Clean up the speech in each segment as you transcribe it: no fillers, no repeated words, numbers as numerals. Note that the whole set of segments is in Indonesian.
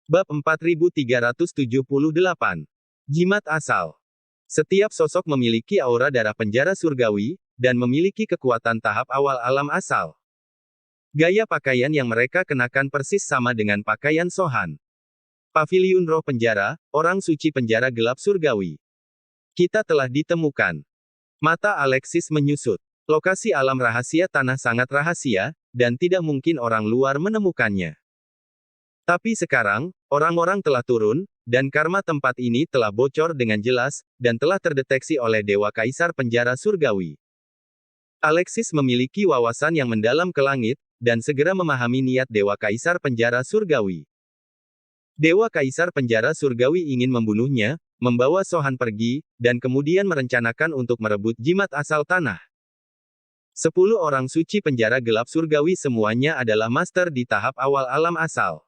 Bab 4378. Jimat asal. Setiap sosok memiliki aura darah penjara surgawi, dan memiliki kekuatan tahap awal alam asal. Gaya pakaian yang mereka kenakan persis sama dengan pakaian Sohan. Paviliun roh penjara, orang suci penjara gelap surgawi. Kita telah ditemukan. Mata Alexis menyusut. Lokasi alam rahasia tanah sangat rahasia, dan tidak mungkin orang luar menemukannya. Tapi sekarang, orang-orang telah turun, dan karma tempat ini telah bocor dengan jelas, dan telah terdeteksi oleh Dewa Kaisar Penjara Surgawi. Alexis memiliki wawasan yang mendalam ke langit, dan segera memahami niat Dewa Kaisar Penjara Surgawi. Dewa Kaisar Penjara Surgawi ingin membunuhnya, membawa Sohan pergi, dan kemudian merencanakan untuk merebut jimat asal tanah. 10 orang suci penjara gelap surgawi semuanya adalah master di tahap awal alam asal.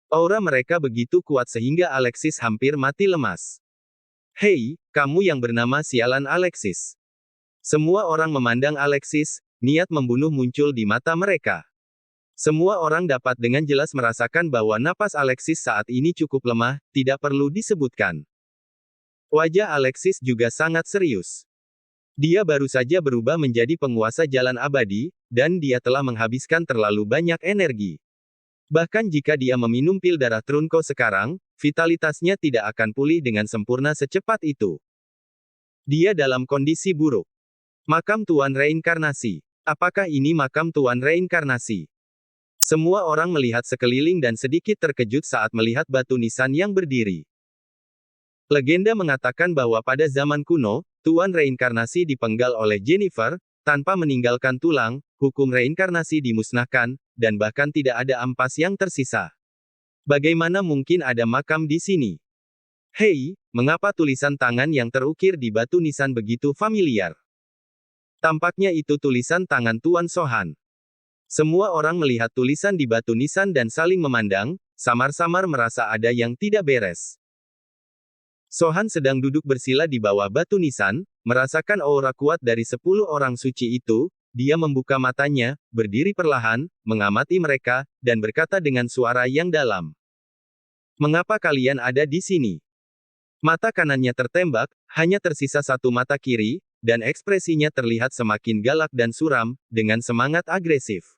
Aura mereka begitu kuat sehingga Alexis hampir mati lemas. Hei, kamu yang bernama Sialan Alexis. Semua orang memandang Alexis, niat membunuh muncul di mata mereka. Semua orang dapat dengan jelas merasakan bahwa napas Alexis saat ini cukup lemah, tidak perlu disebutkan. Wajah Alexis juga sangat serius. Dia baru saja berubah menjadi penguasa jalan abadi, dan dia telah menghabiskan terlalu banyak energi. Bahkan jika dia meminum pil darah Trunko sekarang, vitalitasnya tidak akan pulih dengan sempurna secepat itu. Dia dalam kondisi buruk. Makam Tuan Reinkarnasi. Apakah ini makam Tuan Reinkarnasi? Semua orang melihat sekeliling dan sedikit terkejut saat melihat batu nisan yang berdiri. Legenda mengatakan bahwa pada zaman kuno, Tuan Reinkarnasi dipenggal oleh Jennifer, tanpa meninggalkan tulang, hukum reinkarnasi dimusnahkan, dan bahkan tidak ada ampas yang tersisa. Bagaimana mungkin ada makam di sini? Hei, mengapa tulisan tangan yang terukir di batu nisan begitu familiar? Tampaknya itu tulisan tangan Tuan Sohan. Semua orang melihat tulisan di batu nisan dan saling memandang, samar-samar merasa ada yang tidak beres. Sohan sedang duduk bersila di bawah batu nisan, merasakan aura kuat dari 10 orang suci itu. Dia membuka matanya, berdiri perlahan, mengamati mereka, dan berkata dengan suara yang dalam. Mengapa kalian ada di sini? Mata kanannya tertembak, hanya tersisa satu mata kiri, dan ekspresinya terlihat semakin galak dan suram, dengan semangat agresif.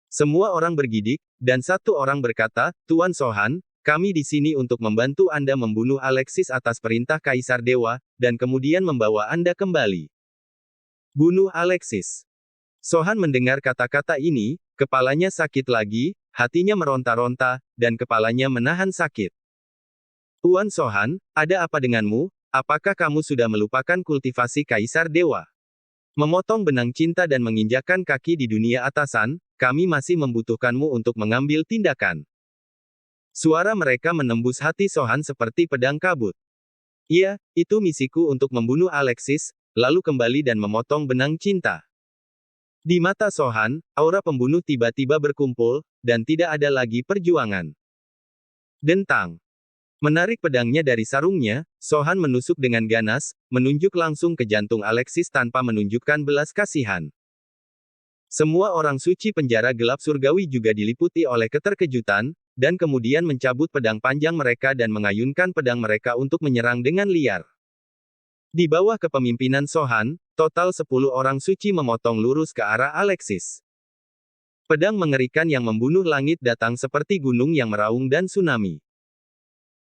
Semua orang bergidik, dan satu orang berkata, Tuan Sohan, kami di sini untuk membantu Anda membunuh Alexis atas perintah Kaisar Dewa, dan kemudian membawa Anda kembali. Bunuh Alexis. Sohan mendengar kata-kata ini, kepalanya sakit lagi, hatinya meronta-ronta, dan kepalanya menahan sakit. Tuan Sohan, ada apa denganmu? Apakah kamu sudah melupakan kultivasi Kaisar Dewa? Memotong benang cinta dan menginjakkan kaki di dunia atasan, kami masih membutuhkanmu untuk mengambil tindakan. Suara mereka menembus hati Sohan seperti pedang kabut. Iya, itu misiku untuk membunuh Alexis, lalu kembali dan memotong benang cinta. Di mata Sohan, aura pembunuh tiba-tiba berkumpul, dan tidak ada lagi perjuangan. Dentang. Menarik pedangnya dari sarungnya, Sohan menusuk dengan ganas, menunjuk langsung ke jantung Alexis tanpa menunjukkan belas kasihan. Semua orang suci penjara gelap surgawi juga diliputi oleh keterkejutan, dan kemudian mencabut pedang panjang mereka dan mengayunkan pedang mereka untuk menyerang dengan liar. Di bawah kepemimpinan Sohan, total 10 orang suci memotong lurus ke arah Alexis. Pedang mengerikan yang membunuh langit datang seperti gunung yang meraung dan tsunami.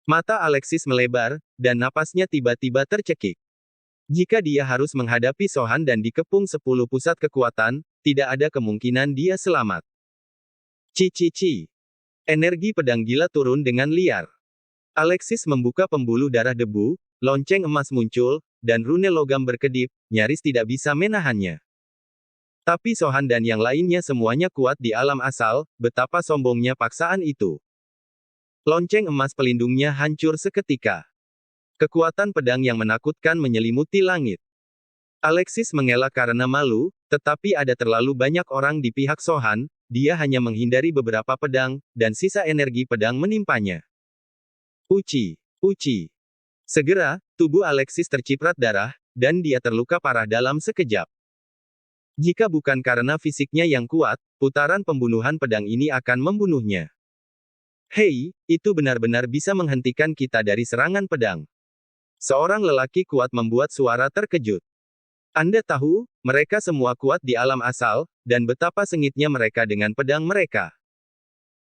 Mata Alexis melebar, dan napasnya tiba-tiba tercekik. Jika dia harus menghadapi Sohan dan dikepung 10 pusat kekuatan, tidak ada kemungkinan dia selamat. Cici. Energi pedang gila turun dengan liar. Alexis membuka pembuluh darah debu, lonceng emas muncul, dan rune logam berkedip, nyaris tidak bisa menahannya. Tapi Sohan dan yang lainnya semuanya kuat di alam asal, betapa sombongnya paksaan itu. Lonceng emas pelindungnya hancur seketika. Kekuatan pedang yang menakutkan menyelimuti langit. Alexis mengelak karena malu, tetapi ada terlalu banyak orang di pihak Sohan, dia hanya menghindari beberapa pedang, dan sisa energi pedang menimpanya. Uci. Segera, tubuh Alexis terciprat darah, dan dia terluka parah dalam sekejap. Jika bukan karena fisiknya yang kuat, putaran pembunuhan pedang ini akan membunuhnya. Hei, itu benar-benar bisa menghentikan kita dari serangan pedang. Seorang lelaki kuat membuat suara terkejut. Anda tahu, mereka semua kuat di alam asal, dan betapa sengitnya mereka dengan pedang mereka.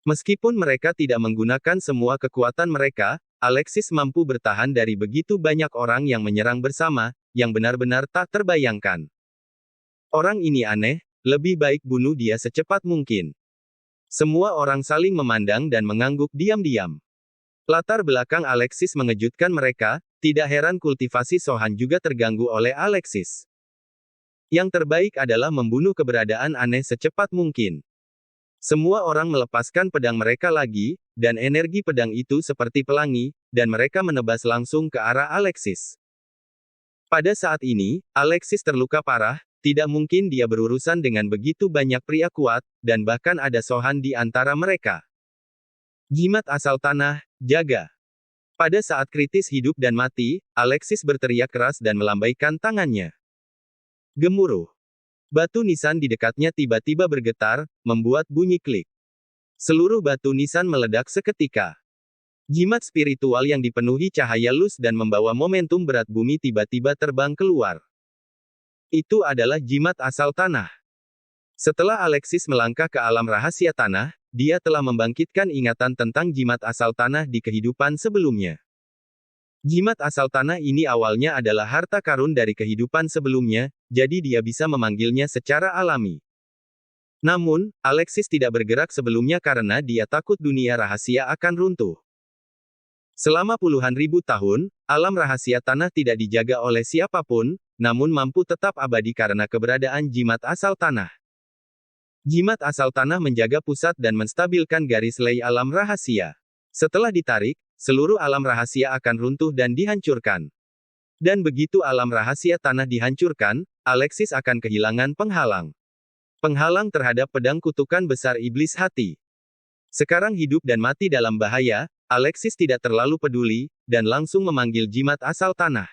Meskipun mereka tidak menggunakan semua kekuatan mereka, Alexis mampu bertahan dari begitu banyak orang yang menyerang bersama, yang benar-benar tak terbayangkan. Orang ini aneh, lebih baik bunuh dia secepat mungkin. Semua orang saling memandang dan mengangguk diam-diam. Latar belakang Alexis mengejutkan mereka, tidak heran kultivasi Sohan juga terganggu oleh Alexis. Yang terbaik adalah membunuh keberadaan aneh secepat mungkin. Semua orang melepaskan pedang mereka lagi, dan energi pedang itu seperti pelangi, dan mereka menebas langsung ke arah Alexis. Pada saat ini, Alexis terluka parah, tidak mungkin dia berurusan dengan begitu banyak pria kuat, dan bahkan ada Sohan di antara mereka. Jimat asal tanah, jaga. Pada saat kritis hidup dan mati, Alexis berteriak keras dan melambaikan tangannya. Gemuruh. Batu nisan di dekatnya tiba-tiba bergetar, membuat bunyi klik. Seluruh batu nisan meledak seketika. Jimat spiritual yang dipenuhi cahaya luz dan membawa momentum berat bumi tiba-tiba terbang keluar. Itu adalah jimat asal tanah. Setelah Alexis melangkah ke alam rahasia tanah, dia telah membangkitkan ingatan tentang jimat asal tanah di kehidupan sebelumnya. Jimat asal tanah ini awalnya adalah harta karun dari kehidupan sebelumnya, jadi dia bisa memanggilnya secara alami. Namun, Alexis tidak bergerak sebelumnya karena dia takut dunia rahasia akan runtuh. Selama puluhan ribu tahun, alam rahasia tanah tidak dijaga oleh siapapun, namun mampu tetap abadi karena keberadaan jimat asal tanah. Jimat asal tanah menjaga pusat dan menstabilkan garis lay alam rahasia. Setelah ditarik, seluruh alam rahasia akan runtuh dan dihancurkan. Dan begitu alam rahasia tanah dihancurkan, Alexis akan kehilangan penghalang. Penghalang terhadap pedang kutukan besar iblis hati. Sekarang hidup dan mati dalam bahaya, Alexis tidak terlalu peduli, dan langsung memanggil jimat asal tanah.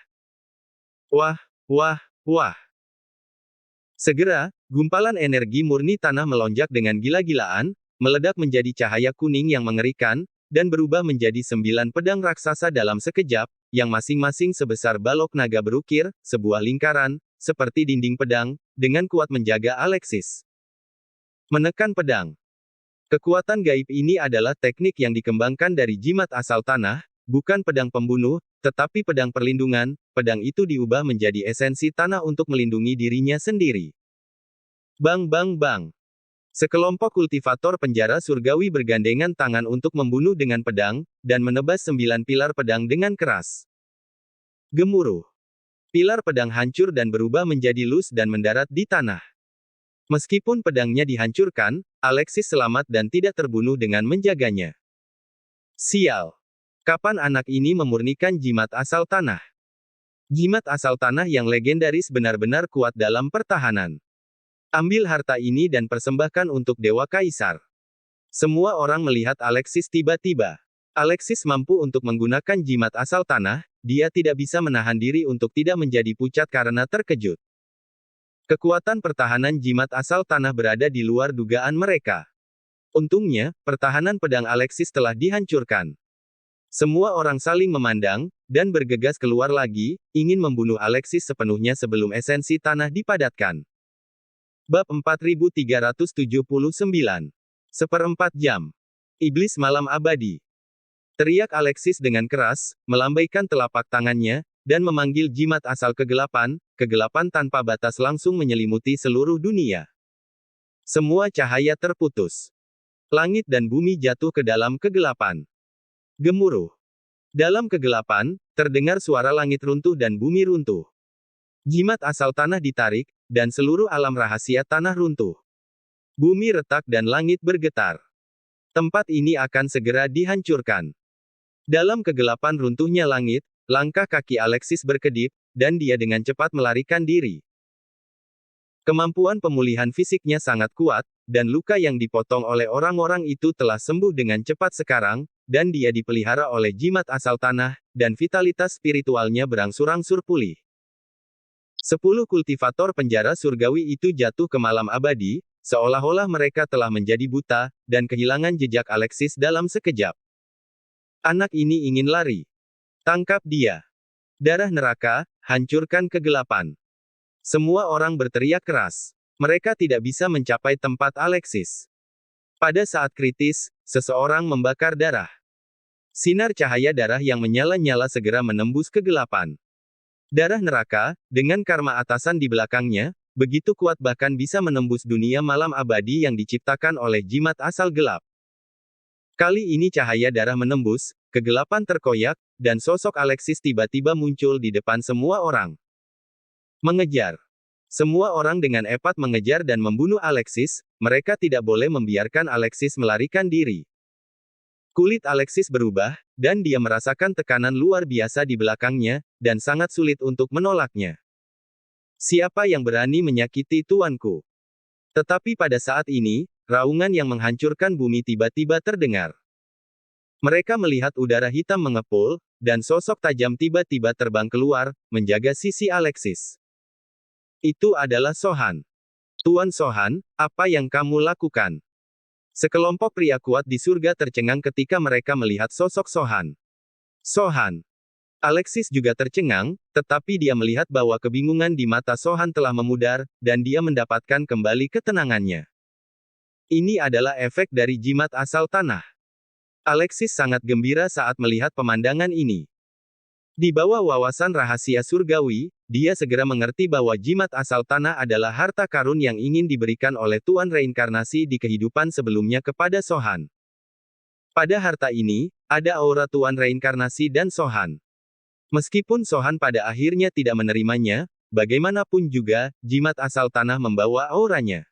Wah, wah, wah. Segera, gumpalan energi murni tanah melonjak dengan gila-gilaan, meledak menjadi cahaya kuning yang mengerikan, dan berubah menjadi 9 pedang raksasa dalam sekejap, yang masing-masing sebesar balok naga berukir, sebuah lingkaran, seperti dinding pedang, dengan kuat menjaga Alexis. Menekan pedang. Kekuatan gaib ini adalah teknik yang dikembangkan dari jimat asal tanah, bukan pedang pembunuh, tetapi pedang perlindungan. Pedang itu diubah menjadi esensi tanah untuk melindungi dirinya sendiri. Bang bang bang. Sekelompok kultivator penjara surgawi bergandengan tangan untuk membunuh dengan pedang, dan menebas 9 pilar pedang dengan keras. Gemuruh. Pilar pedang hancur dan berubah menjadi lus dan mendarat di tanah. Meskipun pedangnya dihancurkan, Alexis selamat dan tidak terbunuh dengan menjaganya. Sial. Kapan anak ini memurnikan jimat asal tanah? Jimat asal tanah yang legendaris benar-benar kuat dalam pertahanan. Ambil harta ini dan persembahkan untuk Dewa Kaisar. Semua orang melihat Alexis tiba-tiba. Alexis mampu untuk menggunakan jimat asal tanah, dia tidak bisa menahan diri untuk tidak menjadi pucat karena terkejut. Kekuatan pertahanan jimat asal tanah berada di luar dugaan mereka. Untungnya, pertahanan pedang Alexis telah dihancurkan. Semua orang saling memandang, dan bergegas keluar lagi, ingin membunuh Alexis sepenuhnya sebelum esensi tanah dipadatkan. Bab 4379. Seperempat jam. Iblis malam abadi. Teriak Alexis dengan keras, melambaikan telapak tangannya, dan memanggil jimat asal kegelapan. Kegelapan tanpa batas langsung menyelimuti seluruh dunia. Semua cahaya terputus. Langit dan bumi jatuh ke dalam kegelapan. Gemuruh. Dalam kegelapan, terdengar suara langit runtuh dan bumi runtuh. Jimat asal tanah ditarik, dan seluruh alam rahasia tanah runtuh. Bumi retak dan langit bergetar. Tempat ini akan segera dihancurkan. Dalam kegelapan runtuhnya langit, langkah kaki Alexis berkedip, dan dia dengan cepat melarikan diri. Kemampuan pemulihan fisiknya sangat kuat, dan luka yang dipotong oleh orang-orang itu telah sembuh dengan cepat sekarang, dan dia dipelihara oleh jimat asal tanah, dan vitalitas spiritualnya berangsur-angsur pulih. 10 kultivator penjara surgawi itu jatuh ke malam abadi, seolah-olah mereka telah menjadi buta, dan kehilangan jejak Alexis dalam sekejap. Anak ini ingin lari. Tangkap dia. Darah neraka, hancurkan kegelapan. Semua orang berteriak keras. Mereka tidak bisa mencapai tempat Alexis. Pada saat kritis, seseorang membakar darah. Sinar cahaya darah yang menyala-nyala segera menembus kegelapan. Darah neraka, dengan karma atasan di belakangnya, begitu kuat bahkan bisa menembus dunia malam abadi yang diciptakan oleh jimat asal gelap. Kali ini cahaya darah menembus, kegelapan terkoyak, dan sosok Alexis tiba-tiba muncul di depan semua orang. Mengejar. Semua orang dengan cepat mengejar dan membunuh Alexis, mereka tidak boleh membiarkan Alexis melarikan diri. Kulit Alexis berubah, dan dia merasakan tekanan luar biasa di belakangnya, dan sangat sulit untuk menolaknya. Siapa yang berani menyakiti tuanku? Tetapi pada saat ini, raungan yang menghancurkan bumi tiba-tiba terdengar. Mereka melihat udara hitam mengepul, dan sosok tajam tiba-tiba terbang keluar, menjaga sisi Alexis. Itu adalah Sohan. Tuan Sohan, apa yang kamu lakukan? Sekelompok pria kuat di surga tercengang ketika mereka melihat sosok Sohan. Sohan. Alexis juga tercengang, tetapi dia melihat bahwa kebingungan di mata Sohan telah memudar, dan dia mendapatkan kembali ketenangannya. Ini adalah efek dari jimat asal tanah. Alexis sangat gembira saat melihat pemandangan ini. Di bawah wawasan rahasia surgawi, dia segera mengerti bahwa jimat asal tanah adalah harta karun yang ingin diberikan oleh Tuan Reinkarnasi di kehidupan sebelumnya kepada Sohan. Pada harta ini, ada aura Tuan Reinkarnasi dan Sohan. Meskipun Sohan pada akhirnya tidak menerimanya, bagaimanapun juga, jimat asal tanah membawa auranya.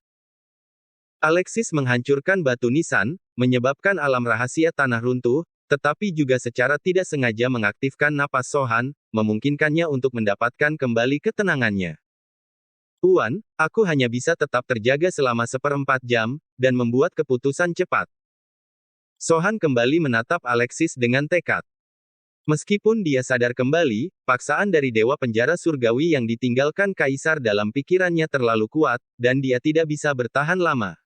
Alexis menghancurkan batu nisan, menyebabkan alam rahasia tanah runtuh, tetapi juga secara tidak sengaja mengaktifkan napas Sohan, memungkinkannya untuk mendapatkan kembali ketenangannya. Tuan, aku hanya bisa tetap terjaga selama 1/4 jam, dan membuat keputusan cepat. Sohan kembali menatap Alexis dengan tekad. Meskipun dia sadar kembali, paksaan dari Dewa Penjara Surgawi yang ditinggalkan Kaisar dalam pikirannya terlalu kuat, dan dia tidak bisa bertahan lama.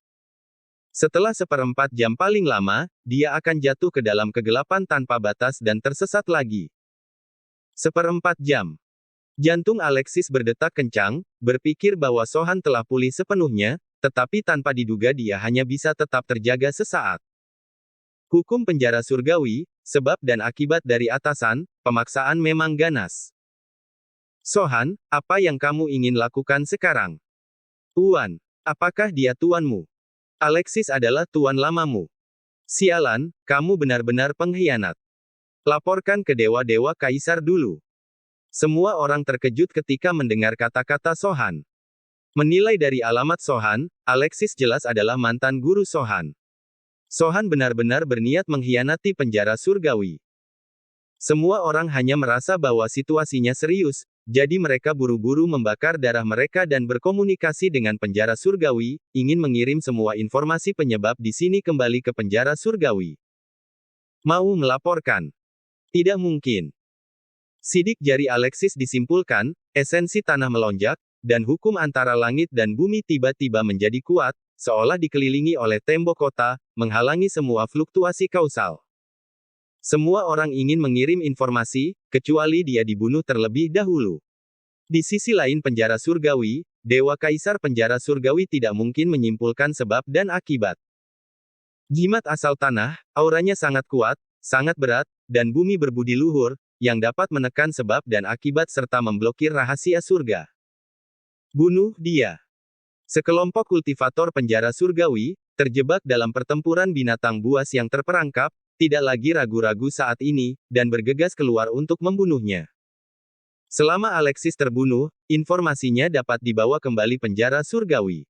Setelah 1/4 jam paling lama, dia akan jatuh ke dalam kegelapan tanpa batas dan tersesat lagi. 1/4 jam. Jantung Alexis berdetak kencang, berpikir bahwa Sohan telah pulih sepenuhnya, tetapi tanpa diduga dia hanya bisa tetap terjaga sesaat. Hukum penjara surgawi, sebab dan akibat dari atasan, pemaksaan memang ganas. Sohan, apa yang kamu ingin lakukan sekarang? Tuan, apakah dia tuanmu? Alexis adalah tuan lamamu. Sialan, kamu benar-benar pengkhianat. Laporkan ke dewa-dewa Kaisar dulu. Semua orang terkejut ketika mendengar kata-kata Sohan. Menilai dari alamat Sohan, Alexis jelas adalah mantan guru Sohan. Sohan benar-benar berniat mengkhianati penjara surgawi. Semua orang hanya merasa bahwa situasinya serius, jadi mereka buru-buru membakar darah mereka dan berkomunikasi dengan penjara surgawi, ingin mengirim semua informasi penyebab di sini kembali ke penjara surgawi. Mau melaporkan? Tidak mungkin. Sidik jari Alexis disimpulkan, esensi tanah melonjak, dan hukum antara langit dan bumi tiba-tiba menjadi kuat, seolah dikelilingi oleh tembok kota, menghalangi semua fluktuasi kausal. Semua orang ingin mengirim informasi, kecuali dia dibunuh terlebih dahulu. Di sisi lain penjara surgawi, Dewa Kaisar penjara surgawi tidak mungkin menyimpulkan sebab dan akibat. Jimat asal tanah, auranya sangat kuat, sangat berat, dan bumi berbudi luhur, yang dapat menekan sebab dan akibat serta memblokir rahasia surga. Bunuh dia. Sekelompok kultivator penjara surgawi, terjebak dalam pertempuran binatang buas yang terperangkap, tidak lagi ragu-ragu saat ini, dan bergegas keluar untuk membunuhnya. Selama Alexis terbunuh, informasinya dapat dibawa kembali penjara surgawi.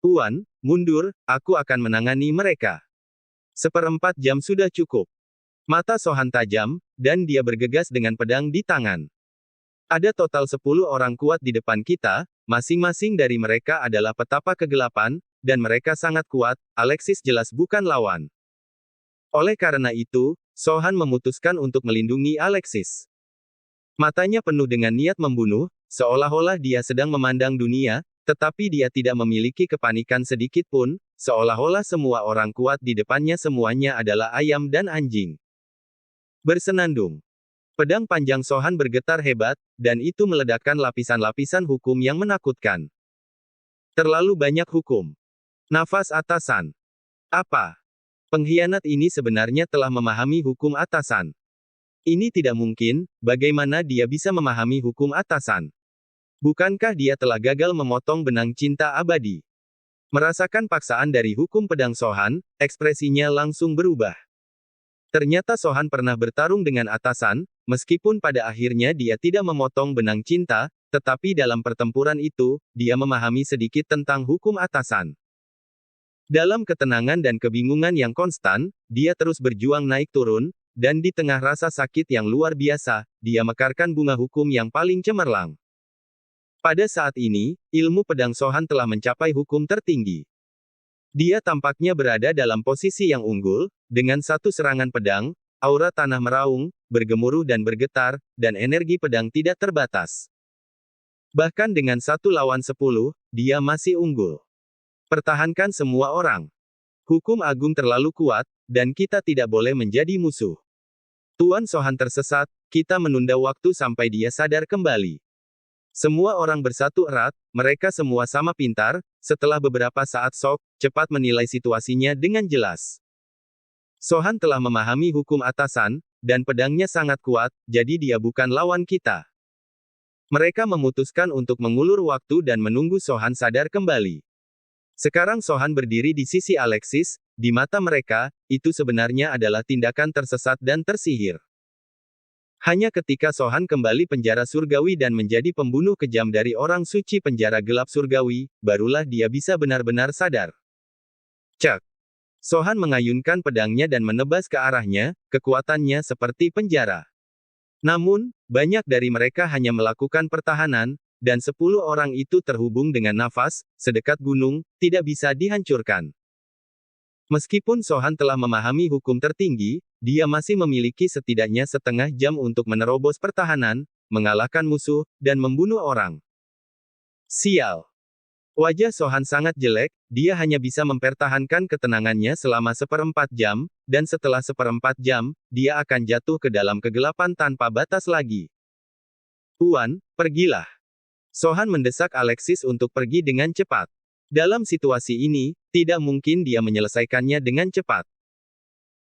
Tuan, mundur, aku akan menangani mereka. 1/4 jam sudah cukup. Mata Sohan tajam, dan dia bergegas dengan pedang di tangan. Ada total 10 orang kuat di depan kita, masing-masing dari mereka adalah petapa kegelapan, dan mereka sangat kuat, Alexis jelas bukan lawan. Oleh karena itu, Sohan memutuskan untuk melindungi Alexis. Matanya penuh dengan niat membunuh, seolah-olah dia sedang memandang dunia, Tetapi dia tidak memiliki kepanikan sedikit pun, seolah-olah semua orang kuat di depannya semuanya adalah ayam dan anjing. Bersenandung. Pedang panjang Sohan bergetar hebat, dan itu meledakkan lapisan-lapisan hukum yang menakutkan. Terlalu banyak hukum. Nafas atasan. Apa? Pengkhianat ini sebenarnya telah memahami hukum atasan. Ini tidak mungkin, bagaimana dia bisa memahami hukum atasan? Bukankah dia telah gagal memotong benang cinta abadi? Merasakan paksaan dari hukum pedang Sohan, ekspresinya langsung berubah. Ternyata Sohan pernah bertarung dengan atasan, meskipun pada akhirnya dia tidak memotong benang cinta, tetapi dalam pertempuran itu, dia memahami sedikit tentang hukum atasan. Dalam ketenangan dan kebingungan yang konstan, dia terus berjuang naik turun, dan di tengah rasa sakit yang luar biasa, dia mekarkan bunga hukum yang paling cemerlang. Pada saat ini, ilmu pedang Sohan telah mencapai hukum tertinggi. Dia tampaknya berada dalam posisi yang unggul, dengan satu serangan pedang, aura tanah meraung, bergemuruh dan bergetar, dan energi pedang tidak terbatas. Bahkan dengan 1 lawan 10, dia masih unggul. Pertahankan semua orang. Hukum agung terlalu kuat, dan kita tidak boleh menjadi musuh. Tuan Sohan tersesat, kita menunda waktu sampai dia sadar kembali. Semua orang bersatu erat, mereka semua sama pintar, setelah beberapa saat Sok, cepat menilai situasinya dengan jelas. Sohan telah memahami hukum atasan, dan pedangnya sangat kuat, jadi dia bukan lawan kita. Mereka memutuskan untuk mengulur waktu dan menunggu Sohan sadar kembali. Sekarang Sohan berdiri di sisi Alexis, di mata mereka, itu sebenarnya adalah tindakan tersesat dan tersihir. Hanya ketika Sohan kembali penjara surgawi dan menjadi pembunuh kejam dari orang suci penjara gelap surgawi, barulah dia bisa benar-benar sadar. Cek. Sohan mengayunkan pedangnya dan menebas ke arahnya, kekuatannya seperti penjara. Namun, banyak dari mereka hanya melakukan pertahanan, dan 10 orang itu terhubung dengan nafas, sedekat gunung, tidak bisa dihancurkan. Meskipun Sohan telah memahami hukum tertinggi, dia masih memiliki setidaknya setengah jam untuk menerobos pertahanan, mengalahkan musuh, dan membunuh orang. Sial. Wajah Sohan sangat jelek, dia hanya bisa mempertahankan ketenangannya selama 1/4 jam, dan setelah 1/4 jam, dia akan jatuh ke dalam kegelapan tanpa batas lagi. Tuan, pergilah. Sohan mendesak Alexis untuk pergi dengan cepat. Dalam situasi ini, tidak mungkin dia menyelesaikannya dengan cepat.